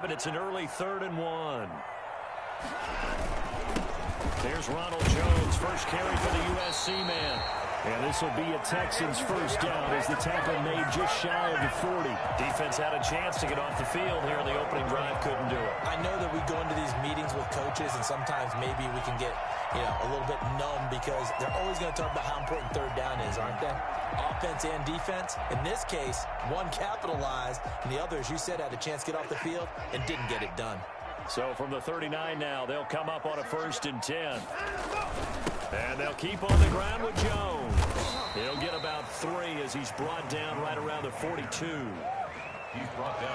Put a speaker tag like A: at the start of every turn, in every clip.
A: But it's an early 3rd and 1. There's Ronald Jones, first carry for the USC man. And this will be a Texans first down as the tackle made just shy of the 40. Defense had a chance to get off the field here in the opening drive, couldn't do it.
B: I know that we go into these meetings with coaches, and sometimes maybe we can get a little bit numb because they're always going to talk about how important third down is, aren't they? Offense and defense. In this case, one capitalized, and the other, as you said, had a chance to get off the field and didn't get it done.
A: So from the 39 now, they'll come up on a 1st and 10. And they'll keep on the ground with Jones. He'll get about 3 as he's brought down right around the 42.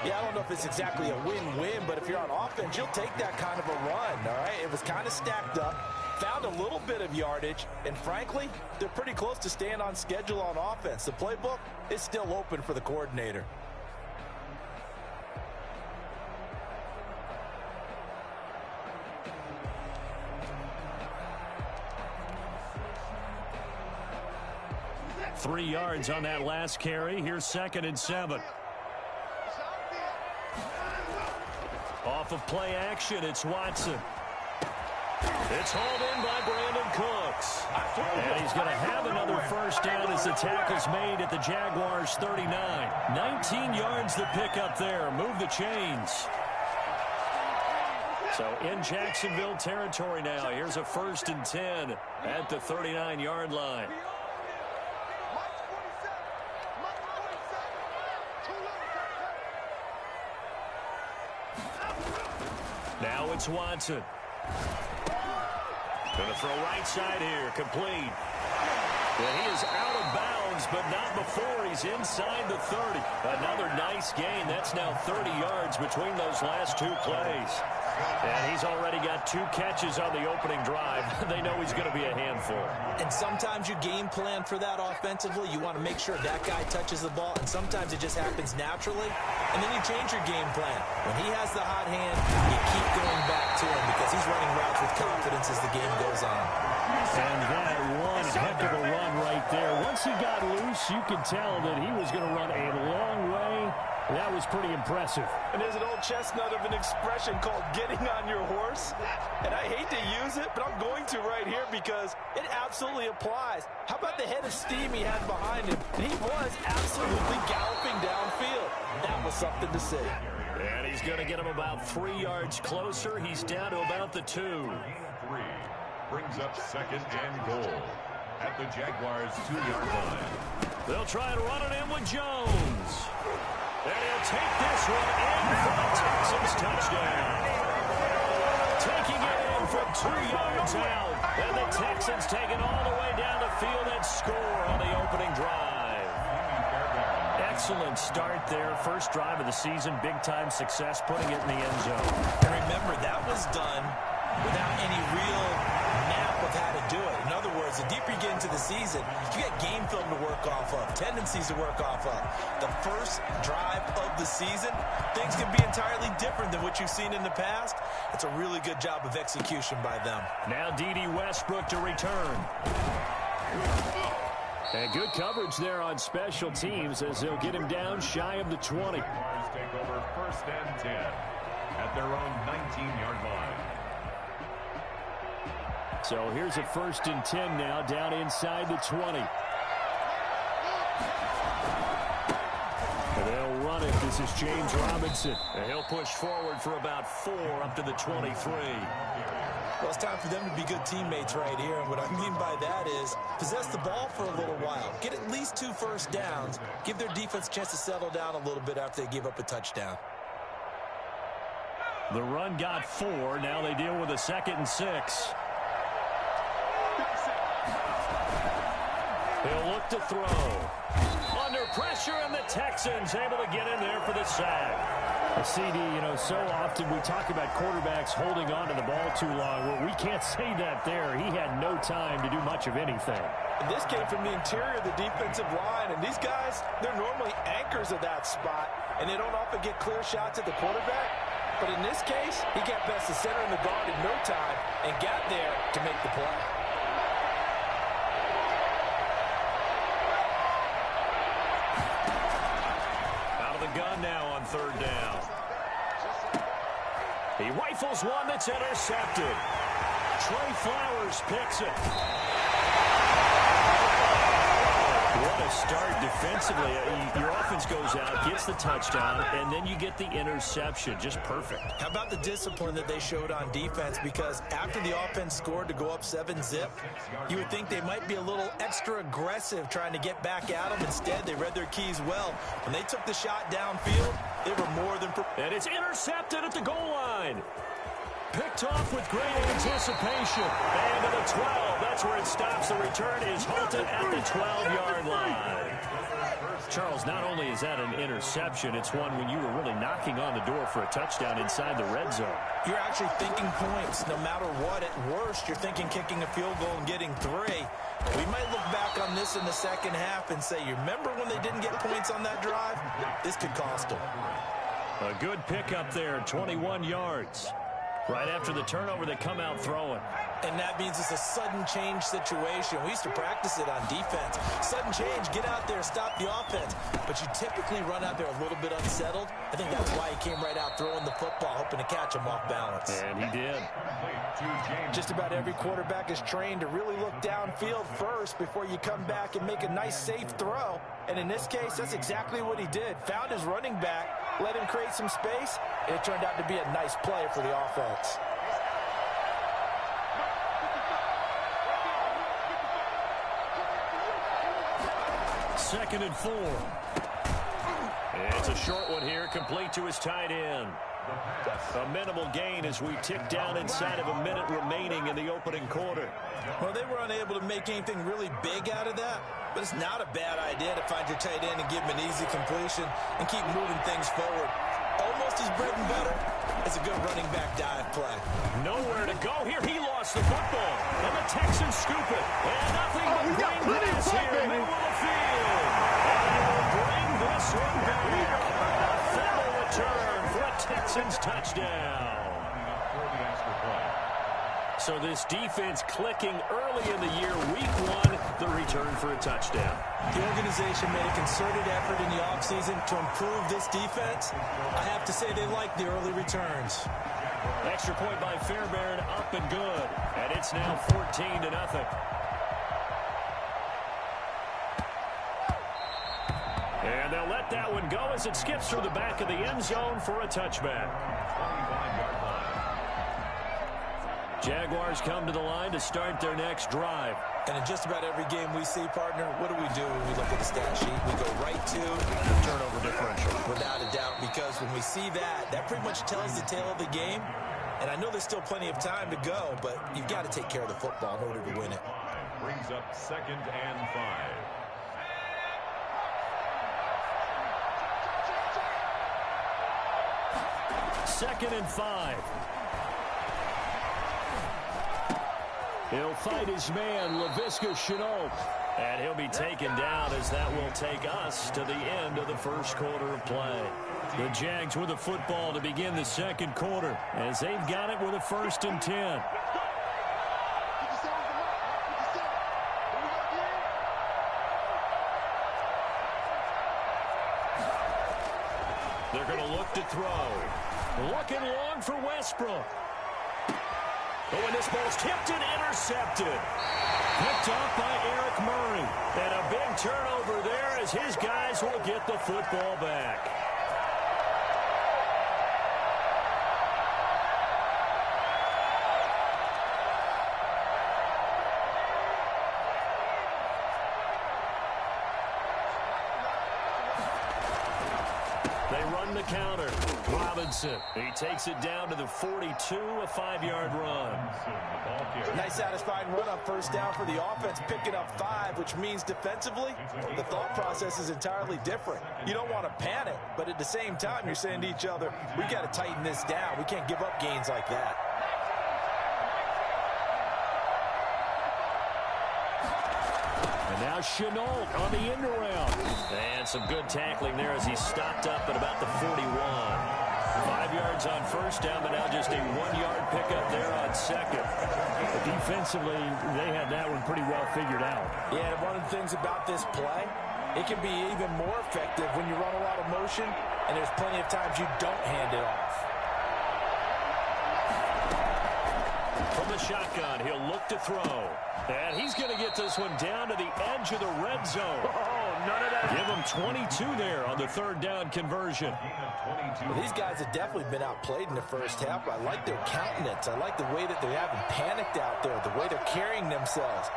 B: Yeah, I don't know if it's exactly a win-win, but if you're on offense, you'll take that kind of a run, all right? It was kind of stacked up, found a little bit of yardage, and frankly, they're pretty close to staying on schedule on offense. The playbook is still open for the coordinator.
A: Three yards on that last carry. Here's 2nd and 7. Off of play action, it's Watson. It's hauled in by Brandon Cooks. And he's going to have another first down as the tackle's made at the Jaguars' 39. 19 yards the pickup there. Move the chains. So in Jacksonville territory now. Here's a 1st and 10 at the 39-yard line. Now it's Watson. Going to throw right side here. Complete. And he is out of bounds, but not before he's inside the 30. Another nice gain. That's now 30 yards between those last 2 plays. And he's already got 2 catches on the opening drive. They know he's going to be a handful.
B: And sometimes you game plan for that offensively. You want to make sure that guy touches the ball, and sometimes it just happens naturally. And then you change your game plan. When he has the hot hand, you keep going back to him because he's running routes with confidence as the game goes on.
A: And that one heck of a run right there. Once he got loose, you could tell that he was going to run a long way. That was pretty impressive.
B: And there's an old chestnut of an expression called getting on your horse. And I hate to use it, but I'm going to right here because it absolutely applies. How about the head of steam he had behind him? And he was absolutely galloping downfield. That was something to see.
A: And he's going to get him about 3 yards closer. He's down to about the 2.
C: 3 brings up 2nd and goal at the Jaguars' 2-yard line.
A: They'll try and run it in with Jones. And he'll take this one in for the Texans touchdown. Taking it in from 2 yards out. And the Texans take it all the way down the field and score on the opening drive. Excellent start there. First drive of the season. Big-time success putting it in the end zone.
B: And remember, that was done without any real map of how to do it. In other words, the deeper you get into the season, you get game film to work off of, tendencies to work off of. The first drive of the season, things can be entirely different than what you've seen in the past. It's a really good job of execution by them.
A: Now D.D. Westbrook to return. And good coverage there on special teams as they'll get him down shy of the 20.
C: Jaguars take over 1st and 10 at their own 19-yard line.
A: So here's a 1st and 10 now down inside the 20. And they'll run it. This is James Robinson. And he'll push forward for about 4 up to the 23.
B: Well, it's time for them to be good teammates right here. And what I mean by that is possess the ball for a little while. Get at least 2 first downs. Give their defense a chance to settle down a little bit after they give up a touchdown.
A: The run got 4. Now they deal with a 2nd and 6. He'll look to throw. Under pressure, and the Texans able to get in there for the sack. CD, so often we talk about quarterbacks holding on to the ball too long. Well, we can't say that there. He had no time to do much of anything.
B: And this came from the interior of the defensive line, and these guys, they're normally anchors of that spot, and they don't often get clear shots at the quarterback. But in this case, he got past the center and the guard in no time and got there to make the play.
A: Out of the gun now on 3rd down. He rifles one that's intercepted. Trey Flowers picks it. What a start defensively. Your offense goes out, gets the touchdown, and then you get the interception. Just perfect.
B: How about the discipline that they showed on defense? Because after the offense scored to go up 7-zip, you would think they might be a little extra aggressive trying to get back at them. Instead, they read their keys well. When they took the shot downfield, they were more than prepared.
A: And it's intercepted at the goal line. Picked off with great anticipation. And to the 12. That's where it stops. The return is halted at the 12-yard line. Charles, not only is that an interception, it's one when you were really knocking on the door for a touchdown inside the red zone.
B: You're actually thinking points. No matter what, at worst, you're thinking kicking a field goal and getting 3. We might look back on this in the second half and say, you remember when they didn't get points on that drive? This could cost them.
A: A good pickup there, 21 yards. Right after the turnover, they come out throwing.
B: And that means it's a sudden change situation. We used to practice it on defense. Sudden change, get out there, stop the offense. But you typically run out there a little bit unsettled. I think that's why he came right out throwing the football, hoping to catch him off balance.
A: And he did.
B: Just about every quarterback is trained to really look downfield first before you come back and make a nice, safe throw. And in this case, that's exactly what he did. Found his running back, let him create some space, and it turned out to be a nice play for the offense.
A: Second and 4. It's a short one here, complete to his tight end. A minimal gain as we tick down inside of a minute remaining in the opening quarter.
B: Well, they were unable to make anything really big out of that, but it's not a bad idea to find your tight end and give him an easy completion and keep moving things forward. Almost as bread and butter as a good running back dive play.
A: Nowhere to go here. He lost the football. And the Texans scoop it. And nothing but green grass here in the middle of the field. And they will bring this one back. A fumble return for a Texans touchdown. So this defense clicking early in the year, week 1, the return for a touchdown.
B: The organization made a concerted effort in the offseason to improve this defense. I have to say they like the early returns.
A: Extra point by Fairbairn, up and good. And it's now 14-0. And they'll let that one go as it skips through the back of the end zone for a touchback. Jaguars come to the line to start their next drive.
B: And in just about every game we see, partner, what do we do when we look at the stat sheet? We go right to
A: turnover differential.
B: Without a doubt, because when we see that, that pretty much tells the tale of the game. And I know there's still plenty of time to go, but you've got to take care of the football in order to win it.
C: Brings up 2nd and 5.
A: Second and 5. He'll fight his man, Laviska Shenault. And he'll be taken down as that will take us to the end of the first quarter of play. The Jags with the football to begin the second quarter as they've got it with a 1st and 10. They're going to look to throw. Looking long for Westbrook. But when this ball's tipped and intercepted. Picked off by Eric Murray. And a big turnover there as his guys will get the football back. They run the counter. Robinson. He takes it down to the 42, a 5-yard run.
B: Nice satisfying run on first down for the offense, picking up 5, which means defensively, the thought process is entirely different. You don't want to panic, but at the same time, you're saying to each other, we got to tighten this down. We can't give up gains like that.
A: And now Shenault on the end around. And some good tackling there as he stopped up at about the 41. 5 yards on first down, but now just a 1-yard pickup there on second. But defensively, they had that one pretty well figured out.
B: Yeah, and one of the things about this play, it can be even more effective when you run a lot of motion, and there's plenty of times you don't hand it off.
A: from the shotgun. He'll look to throw. And he's going to get this one down to the edge of the red zone.
D: Oh, none of that.
A: Give him 22 there on the third down conversion.
B: Well, these guys have definitely been outplayed in the first half. I like their countenance. I like the way that they haven't panicked out there, the way they're carrying themselves.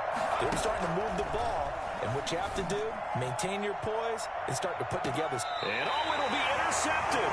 B: They're starting to move the ball. And what you have to do, maintain your poise and start to put together.
A: And it'll be intercepted.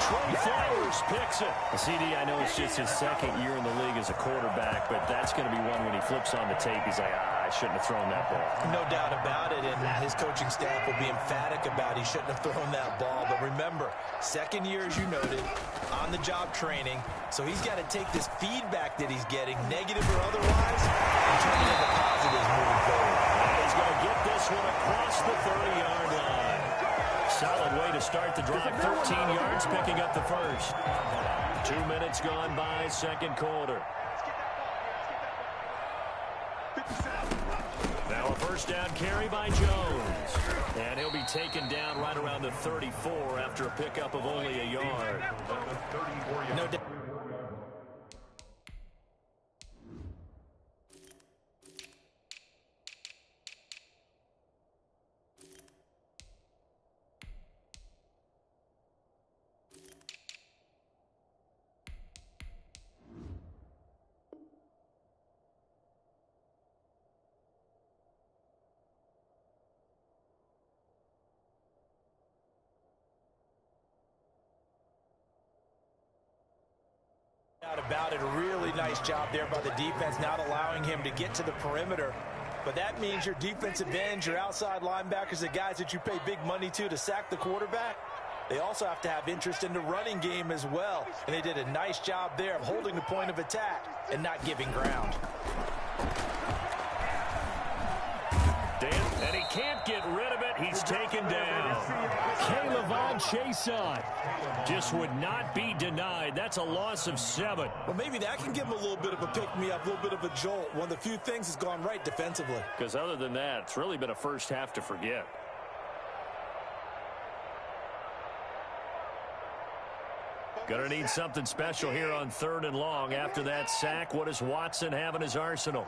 A: Trey Flowers picks it. CD, I know it's just his second year in the league as a quarterback, but that's going to be one when he flips on the tape. He's like, I shouldn't have thrown that ball.
B: No doubt about it, and his coaching staff will be emphatic about he shouldn't have thrown that ball. But remember, second year, as you noted, on-the-job training, so he's got to take this feedback that he's getting, negative or otherwise, and turn it into positives moving forward.
A: He's going to get this one across the 30-yard line. Solid way to start the drive. 13 yards, picking up the first. 2 minutes gone by, second quarter. Now a first down carry by Jones. And he'll be taken down right around the 34 after a pickup of only a yard.
B: No doubt. About it, a really nice job there by the defense, not allowing him to get to the perimeter. But that means your defensive ends, your outside linebackers, the guys that you pay big money to sack the quarterback, they also have to have interest in the running game as well. And they did a nice job there of holding the point of attack and not giving ground.
A: And he can't get rid of it. He's taken down. K'Lavon Chaisson just would not be denied. That's a loss of 7.
B: Well, maybe that can give him a little bit of a pick-me-up, a little bit of a jolt. One of the few things has gone right defensively.
A: Because other than that, it's really been a first half to forget. Gonna need something special here on 3rd and long. After that sack, what does Watson have in his arsenal?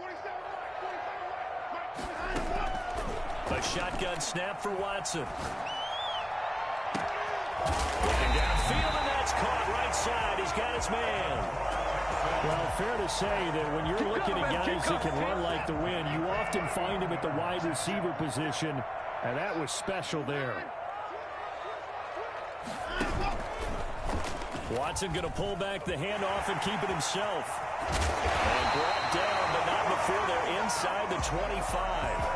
A: A shotgun snap for Watson. Looking downfield, and that's caught right side. He's got his man. Well, fair to say that when you're looking at guys that can run like the wind, you often find him at the wide receiver position, and that was special there. Watson going to pull back the handoff and keep it himself. And brought down, but not before they're inside the 25.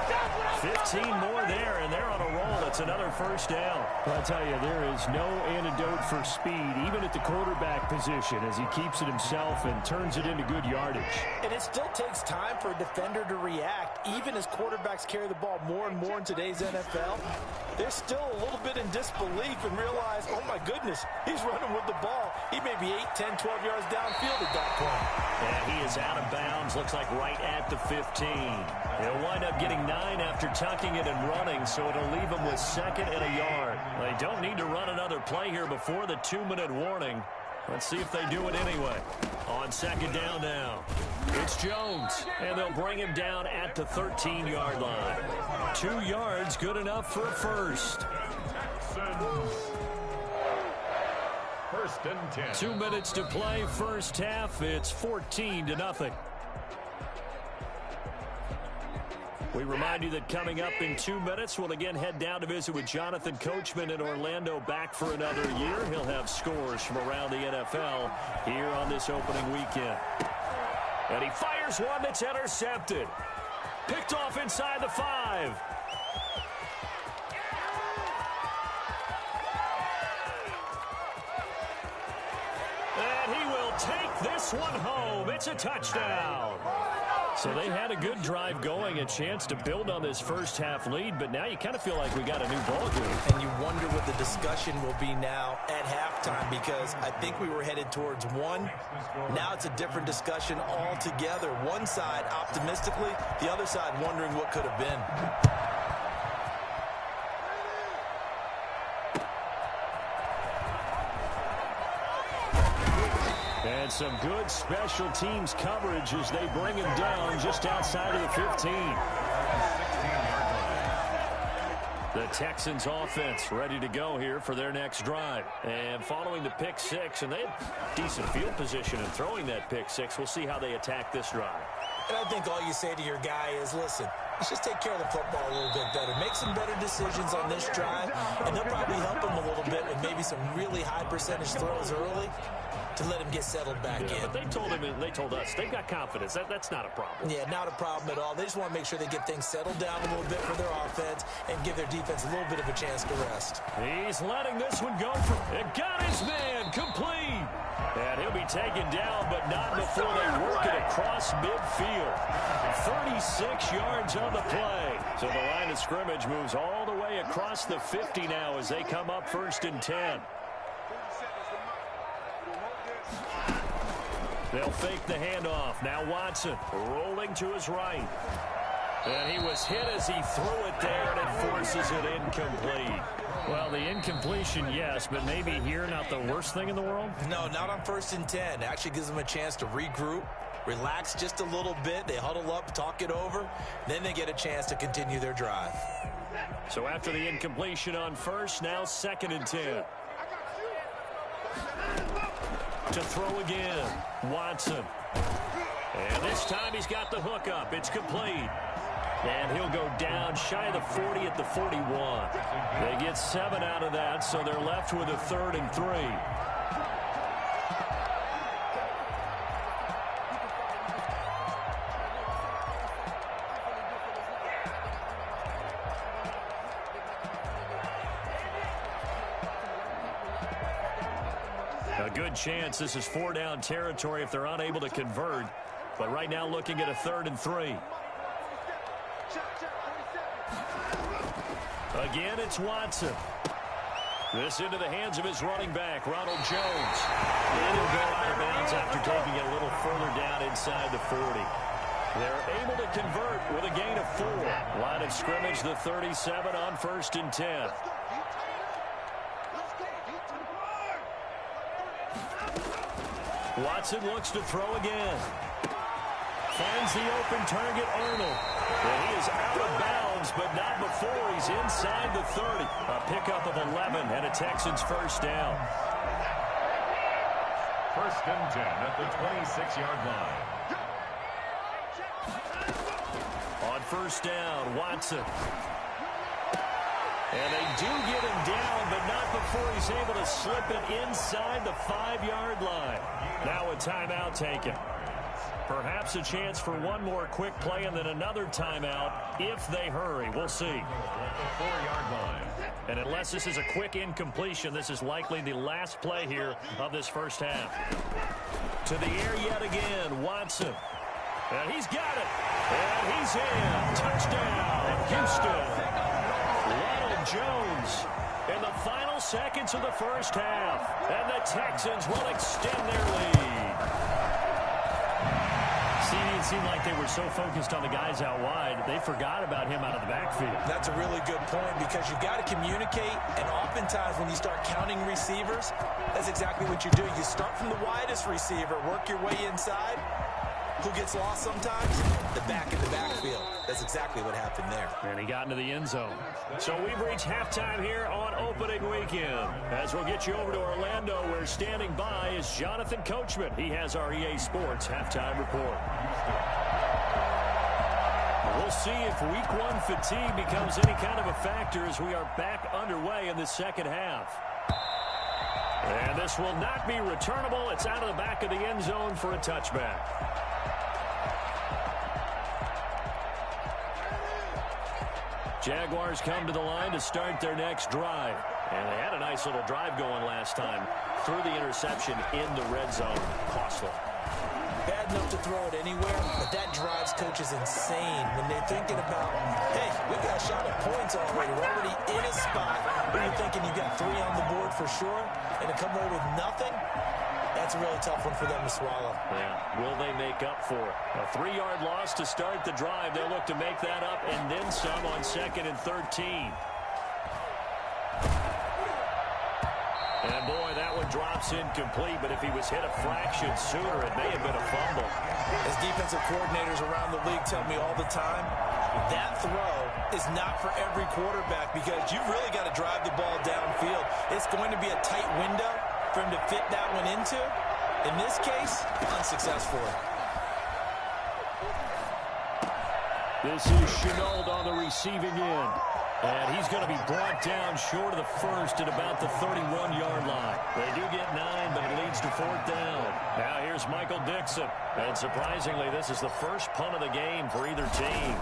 A: 15 more there, and they're on a roll. It's another first down. I'll tell you, there is no antidote for speed, even at the quarterback position, as he keeps it himself and turns it into good yardage.
B: And it still takes time for a defender to react. Even as quarterbacks carry the ball more and more in today's NFL, they're still a little bit in disbelief and realize, oh my goodness, he's running with the ball. He may be 8, 10, 12 yards downfield at that point.
A: And he is out of bounds, looks like right at the 15. He'll wind up getting 9 after tucking it and running, so it'll leave him with 2nd and a yard. They don't need to run another play here before the 2-minute warning. Let's see if they do it anyway. On 2nd down now, it's Jones, and they'll bring him down at the 13-yard line. 2 yards, good enough for a first.
C: First and 10.
A: 2 minutes to play, first half. It's 14-0. We remind you that coming up in 2 minutes, we'll again head down to visit with Jonathan Coachman in Orlando, back for another year. He'll have scores from around the NFL here on this opening weekend. And he fires one that's intercepted. Picked off inside the 5. And he will take this one home. It's a touchdown. So they had a good drive going, a chance to build on this first half lead, but now you kind of feel like we got a new ball game.
B: And you wonder what the discussion will be now at halftime, because I think we were headed towards 1. Now it's a different discussion altogether. One side optimistically, the other side wondering what could have been.
A: And some good special teams coverage as they bring him down just outside of the 15. The Texans offense ready to go here for their next drive. And following the pick six, and they have decent field position in throwing that pick six. We'll see how they attack this drive.
B: And I think all you say to your guy is, listen, let's just take care of the football a little bit better. Make some better decisions on this drive, and they'll probably help him a little bit with maybe some really high percentage throws early to let him get settled back in.
A: But they told him, and they told us, they've got confidence. That's not a problem.
B: Yeah, not a problem at all. They just want to make sure they get things settled down a little bit for their offense and give their defense a little bit of a chance to rest.
A: He's letting this one go for it. Got his man complete. And he'll be taken down, but not before they work it across midfield. 36 yards on the play. So the line of scrimmage moves all the way across the 50 now as they come up 1st and 10. They'll fake the handoff. Now Watson rolling to his right. And he was hit as he threw it there, and it forces it incomplete. Well, the incompletion, yes, but maybe here not the worst thing in the world?
B: No, not on 1st and 10. It actually gives them a chance to regroup, relax just a little bit. They huddle up, talk it over. Then they get a chance to continue their drive.
A: So after the incompletion on 1st, now 2nd and 10. To throw again, Watson. And this time he's got the hook up. It's complete. And he'll go down shy of the 40 at the 41. They get 7 out of that, so they're left with a 3rd and 3. A good chance this is 4-down territory if they're unable to convert. But right now looking at a 3rd and 3. Again, it's Watson. This into the hands of his running back, Ronald Jones. It'll go out of bounds after taking it a little further down inside the 40. They're able to convert with a gain of 4. Line of scrimmage, the 37 on 1st and 10. Watson looks to throw again. Finds the open target, Arnold. And he is out of bounds, but not before he's inside the 30. A pickup of 11 and a Texans 1st down.
C: 1st and 10 at the 26-yard line.
A: On 1st down, Watson. And they do get him down, but not before he's able to slip it inside the 5-yard line. Now a timeout taken. Perhaps a chance for one more quick play and then another timeout if they hurry. We'll see.
C: 4-yard line.
A: And unless this is a quick incompletion, this is likely the last play here of this 1st half. To the air yet again, Watson. And he's got it. And he's in. Touchdown, Houston. Ronald Jones in the final seconds of the 1st half. And the Texans will extend their lead. It seemed like they were so focused on the guys out wide, they forgot about him out of the backfield.
B: That's a really good point because you've got to communicate, and oftentimes when you start counting receivers, that's exactly what you do. You start from the widest receiver, work your way inside. Who gets lost sometimes? The back in the backfield. That's exactly what happened there.
A: And he got into the end zone. So we've reached halftime here on opening weekend. As we'll get you over to Orlando, where standing by is Jonathan Coachman. He has our EA Sports halftime report. We'll see if week 1 fatigue becomes any kind of a factor as we are back underway in the 2nd half. And this will not be returnable. It's out of the back of the end zone for a touchback. Jaguars come to the line to start their next drive. And they had a nice little drive going last time. Threw the interception in the red zone. Costly.
B: Bad enough to throw it anywhere, but that drives coaches insane when they're thinking about, hey, we got a shot at points already. We're already in a spot where you're thinking you got 3 on the board for sure, and to come away with nothing, that's a really tough one for them to swallow.
A: Yeah. Will they make up for it? A 3-yard loss to start the drive. They'll look to make that up and then some on 2nd and 13. And boy, that one dropped pass incomplete, but if he was hit a fraction sooner, it may have been a fumble.
B: As defensive coordinators around the league tell me all the time, that throw is not for every quarterback because you've really got to drive the ball downfield. It's going to be a tight window for him to fit that one into. In this case, unsuccessfully.
A: This is Shenault on the receiving end. And he's going to be brought down short of the first at about the 31-yard line. They do get 9, but it leads to 4th down. Now here's Michael Dixon. And surprisingly, this is the first punt of the game for either team.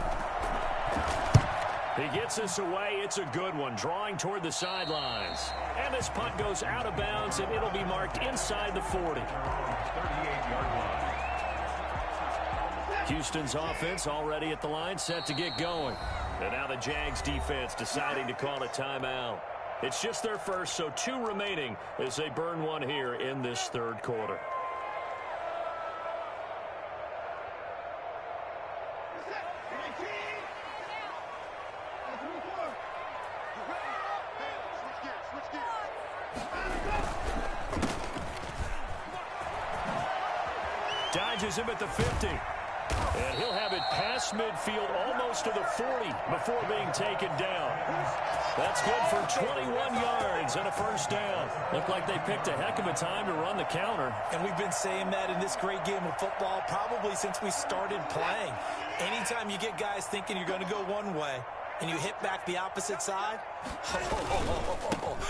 A: He gets this away. It's a good one, drawing toward the sidelines. And this punt goes out of bounds, and it'll be marked inside the 40.
C: 38-yard line.
A: Houston's offense already at the line, set to get going. And now the Jags defense deciding to call a timeout. It's just their first, so 2 remaining as they burn one here in this third quarter. Dodges him at the 50. And he'll have it past midfield almost to the 40 before being taken down. That's good for 21 yards and a first down. Looked like they picked a heck of a time to run the counter.
B: And we've been saying that in this great game of football probably since we started playing. Anytime you get guys thinking you're going to go one way and you hit back the opposite side,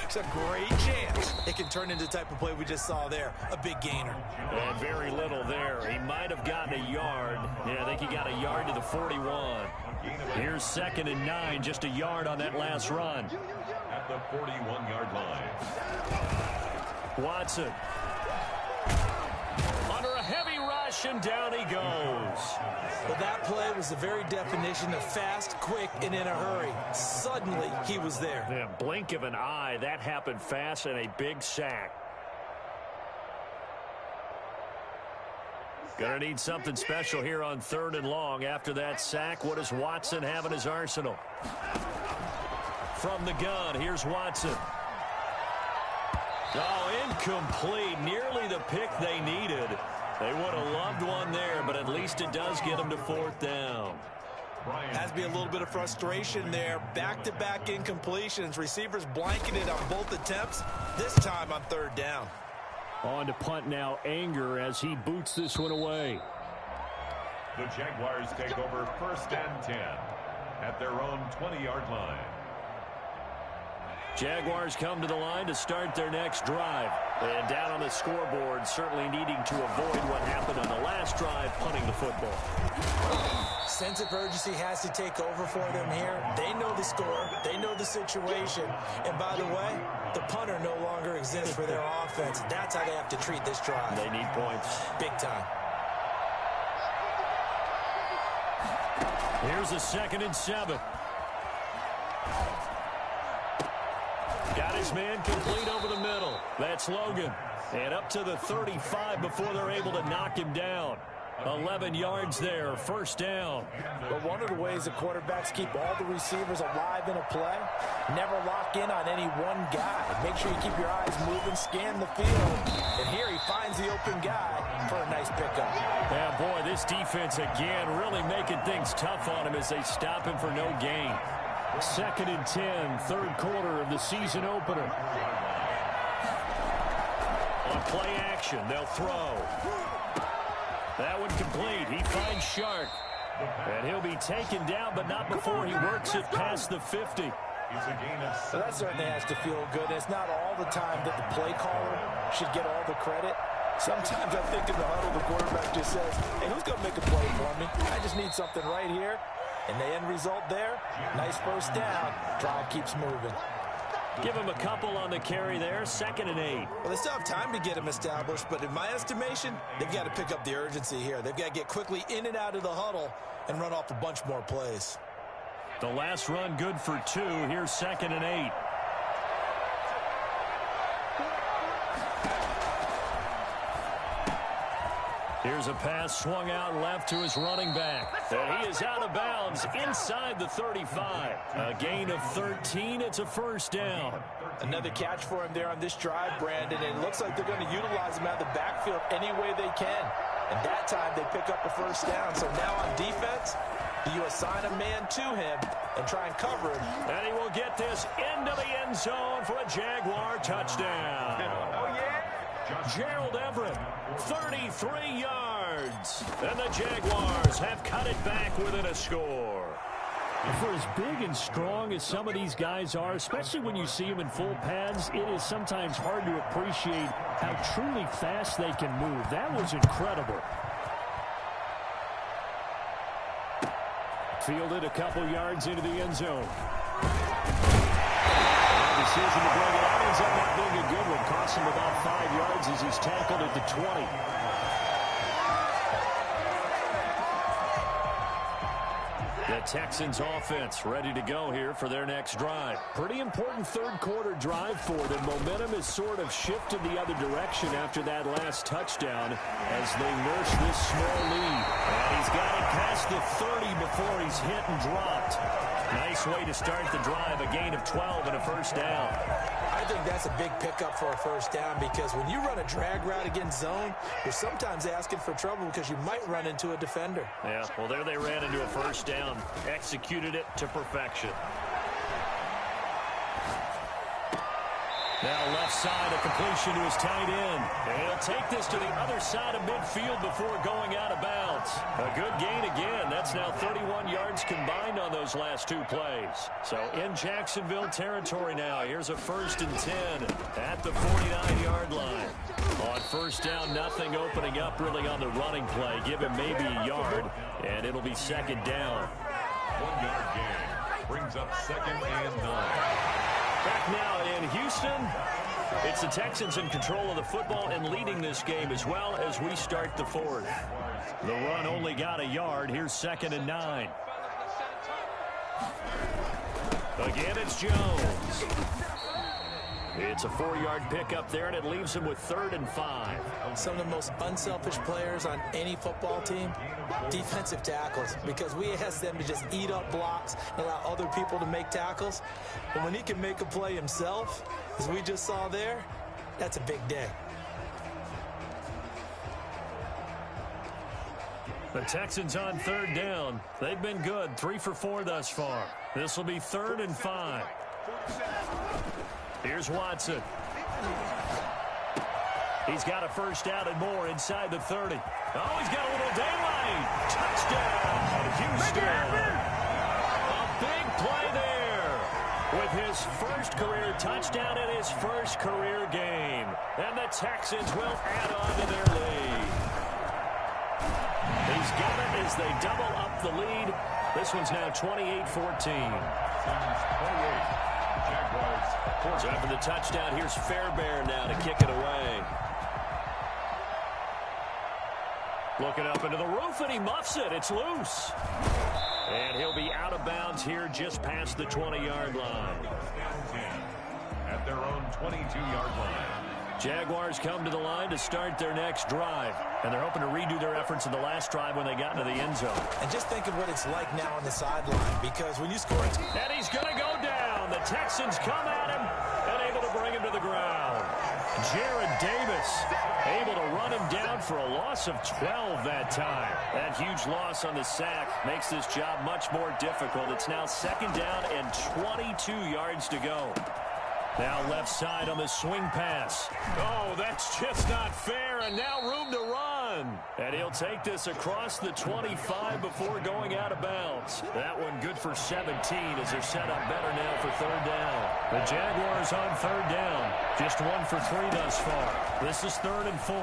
B: it's a great chance it can turn into the type of play we just saw there, a big gainer.
A: And very little there. He might have gotten a yard. Yeah, I think he got a yard to the 41. Here's 2nd and 9, just a yard on that last run.
C: At the 41-yard line.
A: Watson. Under a heavy rush, and down he goes.
B: Well, that play was the very definition of fast, quick, and in a hurry. Suddenly, he was there.
A: Yeah, blink of an eye, that happened fast, and a big sack. Gonna need something special here on 3rd and long. After that sack, what does Watson have in his arsenal? From the gun, here's Watson. Oh, incomplete. Nearly the pick they needed. They would have loved one there, but at least it does get them to 4th down.
B: Has to be a little bit of frustration there. Back-to-back incompletions. Receivers blanketed on both attempts, this time on 3rd down.
A: On to punt now, Anger, as he boots this one away.
C: The Jaguars take over 1st and 10 at their own 20-yard line.
A: Jaguars come to the line to start their next drive. And down on the scoreboard, certainly needing to avoid what happened on the last drive, punting the football.
B: Sense of urgency has to take over for them here. They know the score. They know the situation. And by the way, the punter no longer exists for their offense. That's how they have to treat this drive.
A: They need points.
B: Big time.
A: Here's a 2nd and 7. Got his man complete over the middle. That's Logan. And up to the 35 before they're able to knock him down. 11 yards there, 1st down.
B: But one of the ways the quarterbacks keep all the receivers alive in a play, never lock in on any one guy. Make sure you keep your eyes moving, scan the field. And here he finds the open guy for a nice pickup.
A: Yeah, boy, this defense again really making things tough on him as they stop him for no gain. 2nd and 10, 3rd quarter of the season opener. On play action, they'll throw. That one complete. He finds Shark. And he'll be taken down, but not before he works it past the 50.
B: So that certainly has to feel good. It's not all the time that the play caller should get all the credit. Sometimes I think in the huddle, the quarterback just says, hey, who's going to make a play for me? I just need something right here. And the end result there, nice 1st down. Drive keeps moving.
A: Give him a couple on the carry there, 2nd and 8.
B: Well, they still have time to get him established, but in my estimation, they've got to pick up the urgency here. They've got to get quickly in and out of the huddle and run off a bunch more plays.
A: The last run good for 2. Here's 2nd and 8. Here's a pass swung out left to his running back. And he is out of bounds inside the 35. A gain of 13. It's a first down.
B: Another catch for him there on this drive, Brandon. And it looks like they're going to utilize him out of the backfield any way they can. And that time they pick up a first down. So now on defense, do you assign a man to him and try and cover him?
A: And he will get this into the end zone for a Jaguar touchdown.
B: Oh, yeah.
A: Gerald Everett, 33 yards. And the Jaguars have cut it back within a score. For as big and strong as some of these guys are, especially when you see them in full pads, it is sometimes hard to appreciate how truly fast they can move. That was incredible. Fielded a couple yards into the end zone. The decision to bring it out ends up not being a good one. Costs him about 5 yards as he's tackled at the 20. The Texans offense ready to go here for their next drive. Pretty important third quarter drive for them. Momentum has sort of shifted the other direction after that last touchdown as they nurse this small lead. And he's got it past the 30 before he's hit and dropped. Nice way to start the drive, a gain of 12 and a first down.
B: I think that's a big pickup for a first down because when you run a drag route against zone, you're sometimes asking for trouble because you might run into a defender.
A: Yeah, well, there they ran into a first down. Executed it to perfection. Now left side, a completion to his tight end. And he'll take this to the other side of midfield before going out of bounds. A good gain again. That's now 31 yards combined on those last two plays. So in Jacksonville territory now. Here's a 1st and 10 at the 49-yard line. On first down, nothing opening up really on the running play. Give him maybe a yard, and it'll be second down.
C: 1 yard gain brings up 2nd and 9.
A: Back now in Houston, it's the Texans in control of the football and leading this game as well as we start the fourth. The run only got a yard. Here's 2nd and 9. Again, it's Jones. It's a 4-yard pickup there, and it leaves him with 3rd and 5.
B: Some of the most unselfish players on any football team, defensive tackles, because we ask them to just eat up blocks and allow other people to make tackles. But when he can make a play himself, as we just saw there, that's a big day.
A: The Texans on 3rd down. They've been good, 3 for 4 thus far. This will be 3rd and 5. Here's Watson. He's got a first down and more inside the 30. Oh, he's got a little daylight. Touchdown, Houston. A big play there with his first career touchdown in his first career game. And the Texans will add on to their lead. He's got it as they double up the lead. This one's now 28-14.
C: 28. Jaguars.
A: So after the touchdown, here's Fairbairn now to kick it away. Looking up into the roof, and he muffs it. It's loose. And he'll be out of bounds here just past the 20-yard line.
C: At their own 22-yard line.
A: Jaguars come to the line to start their next drive. And they're hoping to redo their efforts in the last drive when they got into the end zone.
B: And just think of what it's like now on the sideline, because when you score...
A: And he's going to go down. The Texans come at him and able to bring him to the ground. Jared Davis able to run him down for a loss of 12 that time. That huge loss on the sack makes this job much more difficult. It's now 2nd down and 22 yards to go. Now left side on the swing pass. Oh, that's just not fair, and now room to run. And he'll take this across the 25 before going out of bounds. That one good for 17 as they're set up better now for 3rd down. The Jaguars on 3rd down. Just 1 for 3 thus far. This is 3rd and 4.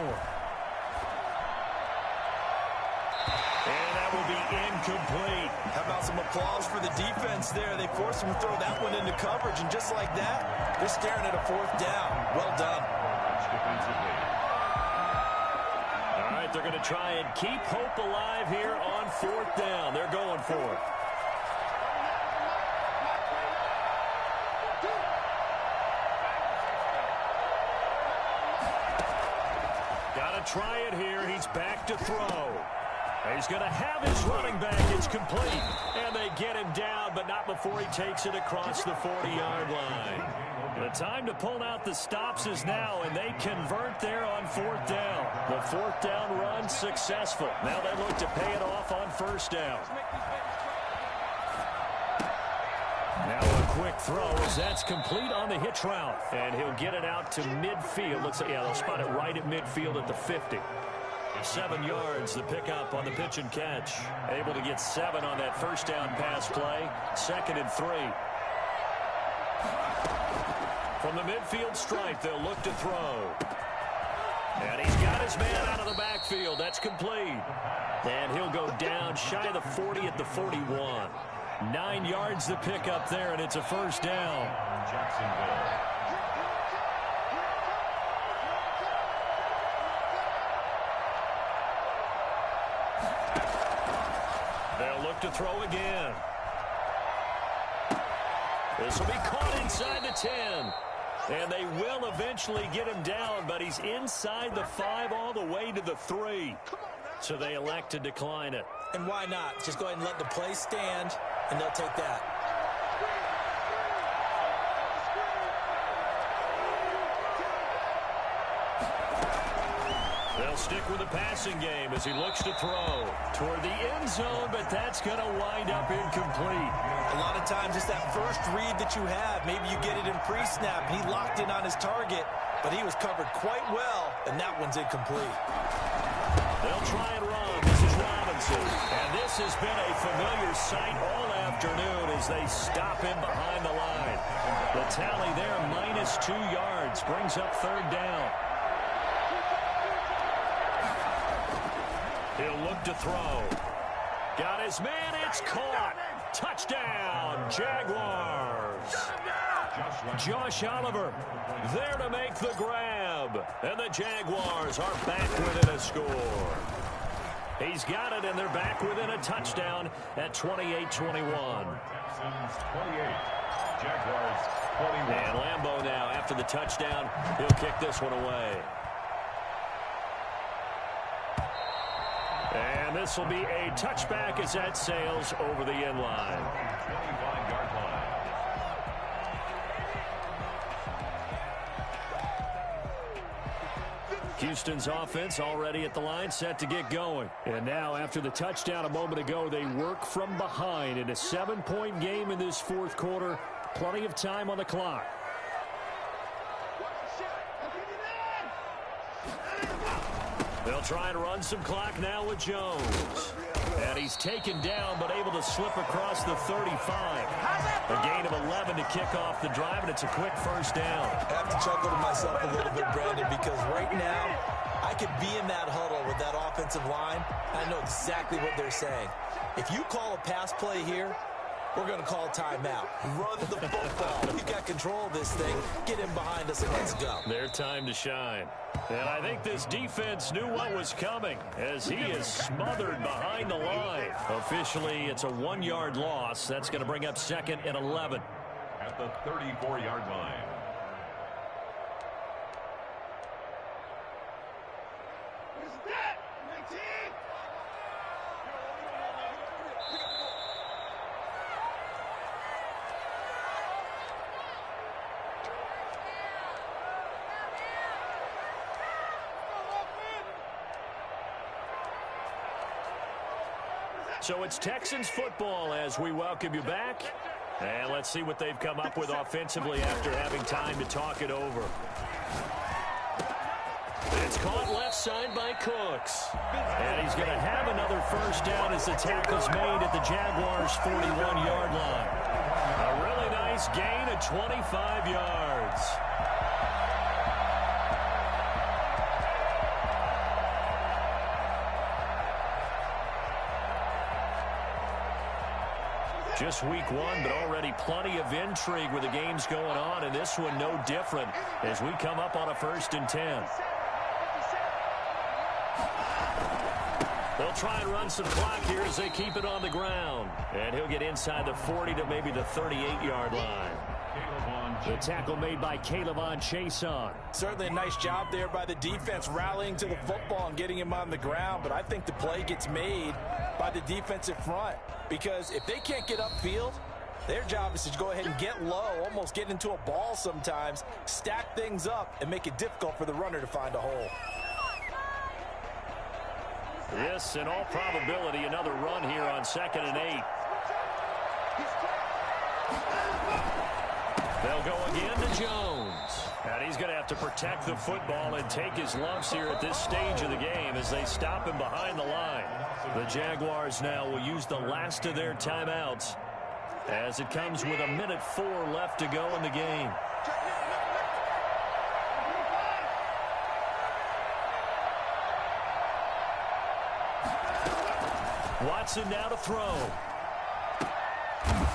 A: And that will be incomplete.
B: How about some applause for the defense there? They forced him to throw that one into coverage, and just like that, they're staring at a 4th down. Well done.
A: All right, they're going to try and keep hope alive here on 4th down. They're going for it. Got to try it here. He's back to throw. He's going to have his running back. It's complete. And they get him down, but not before he takes it across the 40-yard line. The time to pull out the stops is now, and they convert there on fourth down. The fourth down run successful. Now they look to pay it off on first down. Now a quick throw as that's complete on the hitch route. And he'll get it out to midfield. Looks like, yeah, they'll spot it right at midfield at the 50. 7 yards, the pickup on the pitch and catch. Able to get 7 on that first down pass play. 2nd and 3. From the midfield stripe, they'll look to throw. And he's got his man out of the backfield. That's complete. And he'll go down shy of the 40 at the 41. 9 yards the pickup there, and it's a first down.
C: Jacksonville.
A: They'll look to throw again. This will be caught inside the 10. And they will eventually get him down, but he's inside the 5 all the way to the 3. So they elect to decline it.
B: And why not? Just go ahead and let the play stand, and they'll take that.
A: They'll stick with the passing game as he looks to throw toward the end zone, but that's going to wind up incomplete.
B: A lot of times it's that first read that you have. Maybe you get it in pre-snap. He locked in on his target, but he was covered quite well, and that one's incomplete.
A: They'll try and run. This is Robinson. And this has been a familiar sight all afternoon as they stop him behind the line. The tally there, -2 yards, brings up 3rd down. He'll look to throw. Got his man. It's caught. Touchdown, Jaguars. Josh Oliver there to make the grab. And the Jaguars are back within a score. He's got it, and they're back within a touchdown at 28-21.
C: Texans 28. Jaguars 21.
A: And Lambeau now, after the touchdown, he'll kick this one away. And this will be a touchback as that sails over the end line.
C: 25-yard line.
A: Houston's offense already at the line, set to get going. And now, after the touchdown a moment ago, they work from behind in a 7-point game in this 4th quarter. Plenty of time on the clock. They'll try and run some clock now with Jones. And he's taken down, but able to slip across the 35. A gain of 11 to kick off the drive, and it's a quick first down.
B: I have to chuckle to myself a little bit, Brandon, because right now I could be in that huddle with that offensive line. I know exactly what they're saying. If you call a pass play here, we're going to call timeout. Run the football. We've got control of this thing. Get him behind us and let's go.
A: Their time to shine. And I think this defense knew what was coming as he is smothered behind the line. Officially, it's a 1-yard loss. That's going to bring up 2nd and 11.
C: At the 34-yard line.
A: So it's Texans football as we welcome you back. And let's see what they've come up with offensively after having time to talk it over. It's caught left side by Cooks. And he's going to have another first down as the tackle's made at the Jaguars' 41-yard line. A really nice gain of 25 yards. Just week 1, but already plenty of intrigue with the games going on, and this one no different as we come up on a 1st and 10. They'll try and run some clock here as they keep it on the ground. And he'll get inside the 40 to maybe the 38-yard line.
C: Caleb on
A: The tackle made by K'Lavon Chaisson.
B: Certainly a nice job there by the defense rallying to the football and getting him on the ground. But I think the play gets made by the defensive front, because if they can't get upfield, their job is to go ahead and get low, almost get into a ball sometimes, stack things up, and make it difficult for the runner to find a hole.
A: This, in all probability, another run here on 2nd and 8. They'll go again to Jones. And he's going to have to protect the football and take his lumps here at this stage of the game as they stop him behind the line. The Jaguars now will use the last of their timeouts as it comes with 1:04 left to go in the game. Watson now to throw.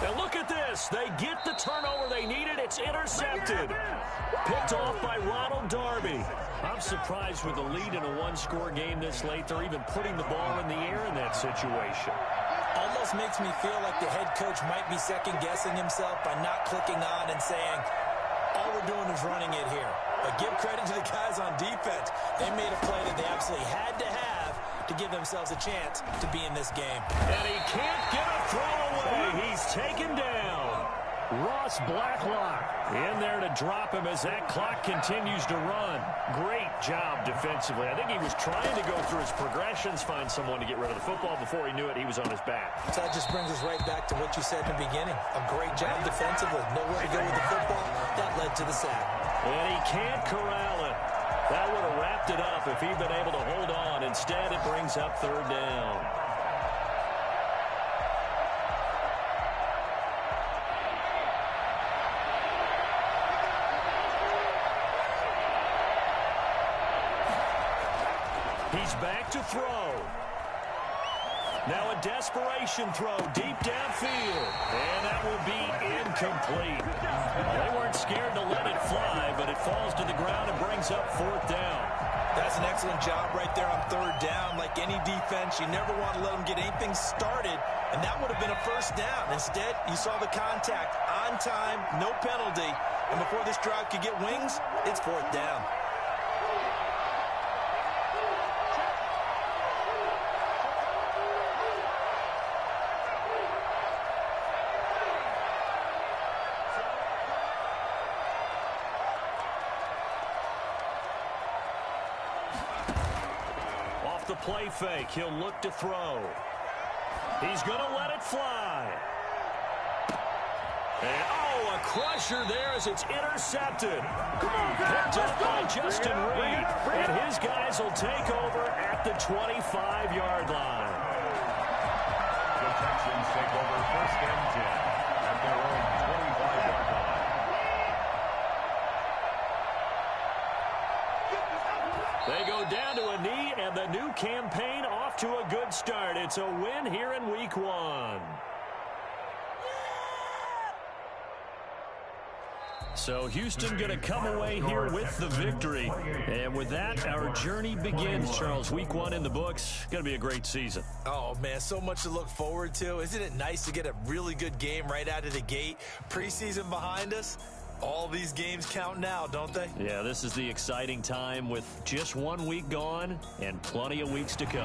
A: And look at this. They get the turnover they needed. It's intercepted. Picked off by Ronald Darby. I'm surprised with the lead in a one-score game this late. They're even putting the ball in the air in that situation.
B: Almost makes me feel like the head coach might be second-guessing himself by not clicking on and saying, all we're doing is running it here. But give credit to the guys on defense. They made a play that they absolutely had to have to give themselves a chance to be in this game.
A: And he can't get a throw away. He's taken down. Ross Blacklock in there to drop him as that clock continues to run. Great job defensively. I think he was trying to go through his progressions, find someone to get rid of the football. Before he knew it, he was on his back.
B: So that just brings us right back to what you said in the beginning. A great job defensively. Nowhere to go with the football. That led to the sack.
A: And he can't corral it. That would have wrapped it up if he'd been able to hold on. Instead, it brings up 3rd down. He's back to throw. Now a desperation throw deep downfield. And that will be incomplete. They weren't scared to let it fly, but it falls to the ground and brings up 4th down.
B: That's an excellent job right there on 3rd down. Like any defense, you never want to let them get anything started, and that would have been a 1st down. Instead, you saw the contact on time, no penalty, and before this drive could get wings, it's 4th down.
A: The play fake. He'll look to throw. He's going to let it fly. And, oh, a crusher there as it's intercepted. Picked up by Justin Reed. And his guys will take over at the 25-yard line.
C: The Texans take over 1st and 10 at their own 25-yard line.
A: They go down to a knee, and the new campaign off to a good start. It's a win here in Week 1. So Houston going to come away here with the victory. And with that, our journey begins, Charles. Week 1 in the books. Going to be a great season.
B: Oh, man, so much to look forward to. Isn't it nice to get a really good game right out of the gate? Preseason behind us. All these games count now, don't they?
A: Yeah, this is the exciting time with just 1 week gone and plenty of weeks to come.